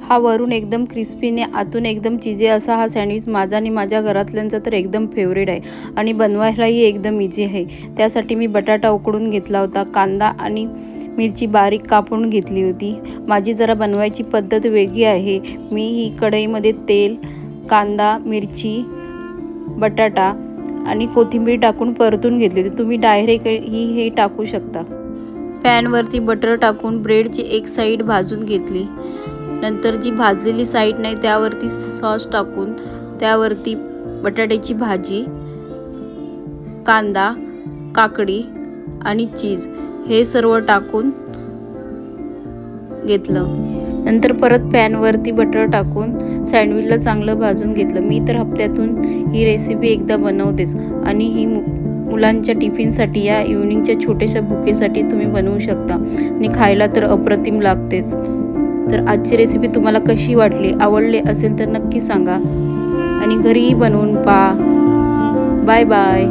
हा वरून एकदम क्रिस्पीने आतून एकदम चिजे असा हा सँडविच माझा आणि माझ्या घरातल्यांचा तर एकदम फेवरेट आहे आणि बनवायलाही एकदम इझी आहे। त्यासाठी मी बटाटा उकडून घेतला होता, कांदा आणि मिरची बारीक कापून घेतली होती। माझी जरा बनवायची पद्धत वेगळी आहे। मी ही कढईमध्ये तेल, कांदा, मिरची, बटाटा आणि कोथिंबीर टाकून परतून घेतली होती। तुम्ही डायरेक्ट हे टाकू शकता। पॅनवरती बटर टाकून ब्रेडची एक साईड भाजून घेतली। नंतर जी भाजलेली साईड नाही त्यावरती सॉस टाकून त्यावरती बटाट्याची भाजी, कांदा, काकडी आणि चीज हे सर्व टाकून घेतलं। नंतर परत पॅनवरती बटर टाकून सँडविचला चांगलं भाजून घेतलं। मी तर हप्त्यातून ही रेसिपी एकदा बनवतेच आणि ही मुलांच्या टिफिनसाठी या इव्हनिंगच्या छोट्याशा बुकेसाठी तुम्ही बनवू शकता आणि खायला तर अप्रतिम लागतेच। तर आजची रेसिपी तुम्हाला कशी वाटली, आवडली असेल तर नक्की सांगा आणि घरीही बनवून पहा। Bye bye.